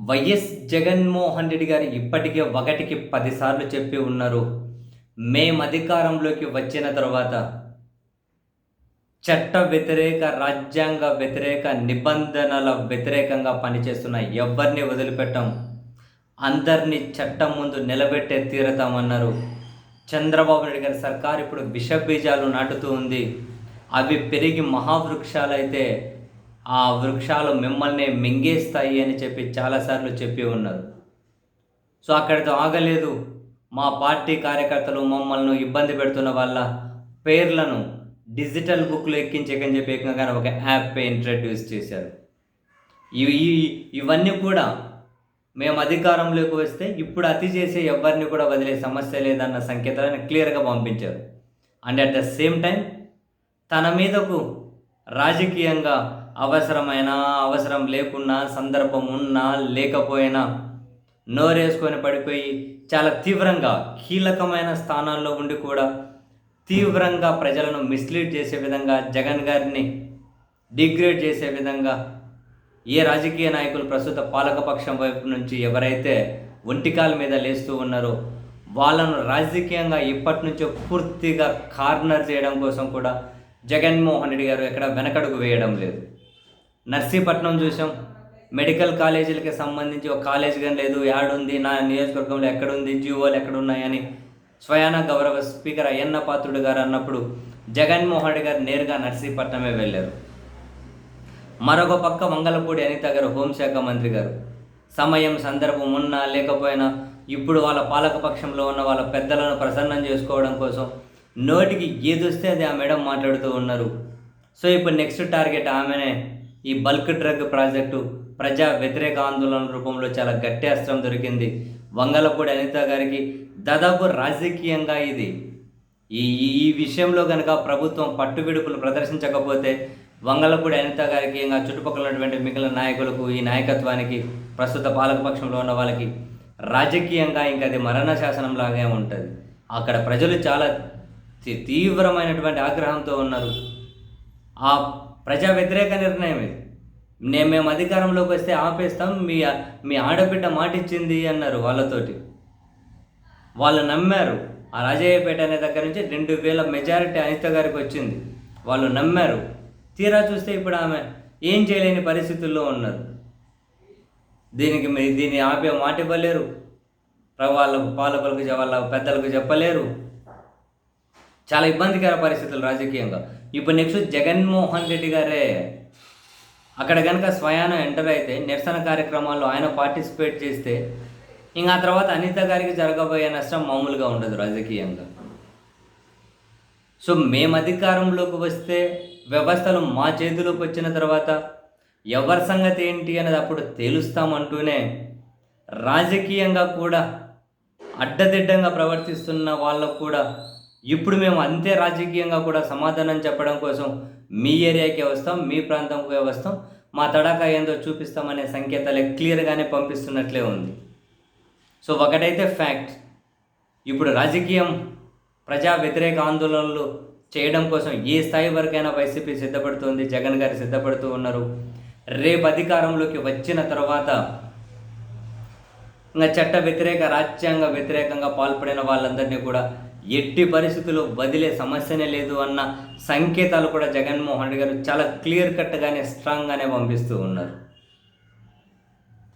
YS Jaganmohan Reddy గారు ఇప్పటికే ఒకటికి 10 సార్లు చెప్పి ఉన్నారు. మేము అధికారంలోకి వచ్చిన తర్వాత చట్ట వ్యతిరేక, రాజ్యాంగ వ్యతిరేక, నిబంధనల వ్యతిరేకంగా పనిచేస్తున్న ఎవ్వరిని వదిలిపెట్టం. అందరినీ చట్టం ముందు నిలబెట్టే తీరతామన్నారు. చంద్రబాబు నాయుడు గారి సర్కార్ ఇప్పుడు విషబీజాలు నాటుతూ ఉంది. అవి పెరిగి మహావృక్షాలైతే ఆ వృక్షాలు మిమ్మల్ని మింగేస్తాయి అని చెప్పి చాలాసార్లు చెప్పి ఉన్నారు. సో అక్కడితో ఆగలేదు. మా పార్టీ కార్యకర్తలు మమ్మల్ని ఇబ్బంది పెడుతున్న వాళ్ళ పేర్లను డిజిటల్ బుక్లో ఎక్కించకని చెప్పి ఏకంగా ఒక యాప్ ఇంట్రడ్యూస్ చేశారు. ఇవన్నీ కూడా మేము అధికారంలోకి వస్తే ఇప్పుడు అతి చేసే ఎవరిని కూడా వదిలే సమస్య లేదన్న సంకేతాలను క్లియర్గా పంపించారు. And at the same time తన మీదకు రాజకీయంగా అవసరం లేకున్నా, సందర్భం ఉన్నా లేకపోయినా నోరేసుకొని పడిపోయి చాలా తీవ్రంగా కీలకమైన స్థానాల్లో ఉండి కూడా తీవ్రంగా ప్రజలను మిస్లీడ్ చేసే విధంగా, జగన్ గారిని డిగ్రేడ్ చేసే విధంగా ఏ రాజకీయ నాయకులు ప్రస్తుత పాలకపక్షం వైపు నుంచి ఎవరైతే ఒంటికాల మీద లేస్తూ ఉన్నారో వాళ్ళను రాజకీయంగా ఇప్పటి నుంచో పూర్తిగా కార్నర్ చేయడం కోసం కూడా జగన్మోహన్ రెడ్డి గారు ఎక్కడ వెనకడుగు వేయడం లేదు. నర్సీపట్నం చూసాం, మెడికల్ కాలేజీలకి సంబంధించి ఒక కాలేజ్ కానీ లేదు, యాడుంది, నా నియోజకవర్గంలో ఎక్కడుంది, జీవోలు ఎక్కడున్నాయని స్వయాన గౌరవ స్పీకర్ అయ్యన్న పాత్రుడు గారు అన్నప్పుడు జగన్మోహన్ రెడ్డి గారు నేరుగా నర్సీపట్నమే వెళ్ళారు. మరొక పక్క మంగళపూడి అనిత గారు హోంశాఖ మంత్రి గారు సమయం, సందర్భం ఉన్నా లేకపోయినా ఇప్పుడు వాళ్ళ పాలకపక్షంలో ఉన్న వాళ్ళ పెద్దలను ప్రసన్నం చేసుకోవడం కోసం నోటికి ఏదొస్తే అది ఆ మేడం మాట్లాడుతూ ఉన్నారు. సో ఇప్పుడు నెక్స్ట్ టార్గెట్ ఆమెనే. ఈ బల్క్ డ్రగ్ ప్రాజెక్టు ప్రజా వ్యతిరేక ఆందోళన రూపంలో చాలా గట్టి అస్త్రం దొరికింది. వంగలపూడి అనిత గారికి దాదాపు రాజకీయంగా ఇది ఈ విషయంలో కనుక ప్రభుత్వం పట్టువిడుపులు ప్రదర్శించకపోతే వంగలపూడి అనిత గారికి ఇంకా చుట్టుపక్కల ఉన్నటువంటి మిగిలిన నాయకులకు, ఈ నాయకత్వానికి, ప్రస్తుత పాలకపక్షంలో ఉన్న వాళ్ళకి రాజకీయంగా ఇంకా అది మరణ శాసనంలాగే ఉంటుంది. అక్కడ ప్రజలు చాలా తీవ్రమైనటువంటి ఆగ్రహంతో ఉన్నారు. ఆ ప్రజా వ్యతిరేక నిర్ణయం ఇది. మేము అధికారంలోకి వస్తే ఆపేస్తాం, మీ ఆడబిడ్డ మాటిచ్చింది అన్నారు వాళ్ళతోటి. వాళ్ళు నమ్మారు. ఆ రాజయ్యపేట అనే దగ్గర నుంచి 2000 మెజారిటీ అనిత గారికి వచ్చింది. వాళ్ళు నమ్మారు. తీరా చూస్తే ఇప్పుడు ఆమె ఏం చేయలేని పరిస్థితుల్లో ఉన్నారు. దీన్ని ఆపే మాట ఇవ్వలేరు, వాళ్ళ పాలకులకు, వాళ్ళ పెద్దలకు చెప్పలేరు. చాలా ఇబ్బందికర పరిస్థితులు రాజకీయంగా. ఇప్పుడు నెక్స్ట్ జగన్మోహన్ రెడ్డి గారే అక్కడ కనుక స్వయాన ఎంటర్ అయితే, నిరసన కార్యక్రమాల్లో ఆయన పార్టిసిపేట్ చేస్తే ఇంకా ఆ తర్వాత అనిత గారికి జరగబోయే నష్టం మామూలుగా ఉండదు రాజకీయంగా. సో మేము అధికారంలోకి వస్తే, వ్యవస్థలు మా చేతిలోకి వచ్చిన తర్వాత ఎవరి సంగతి ఏంటి అనేది అప్పుడు తేలుస్తామంటూనే రాజకీయంగా కూడా అడ్డదిడ్డంగా ప్రవర్తిస్తున్న వాళ్ళకు కూడా ఇప్పుడు మేము అంతే రాజకీయంగా కూడా సమాధానం చెప్పడం కోసం మీ ఏరియాకే వస్తాం, మీ ప్రాంతంకే వస్తాం, మా తడాకా ఏందో చూపిస్తామనే సంకేతాలే క్లియర్గానే పంపిస్తున్నట్లే ఉంది. సో ఒకటైతే ఫ్యాక్ట్, ఇప్పుడు రాజకీయం ప్రజా వ్యతిరేక ఆందోళనలు చేయడం కోసం ఏ స్థాయి వరకైనా వైసీపీ సిద్ధపడుతుంది, జగన్ గారు సిద్ధపడుతూ ఉన్నారు. రేపు అధికారంలోకి వచ్చిన తర్వాత ఇంకా చట్ట వ్యతిరేక, రాజ్యాంగ వ్యతిరేకంగా పాల్పడిన వాళ్ళందరినీ కూడా ఎట్టి పరిస్థితుల్లో వదిలే సమస్యనే లేదు అన్న సంకేతాలు కూడా జగన్మోహన్ రెడ్డి గారు చాలా క్లియర్ కట్గానే, స్ట్రాంగ్గానే పంపిస్తూ ఉన్నారు.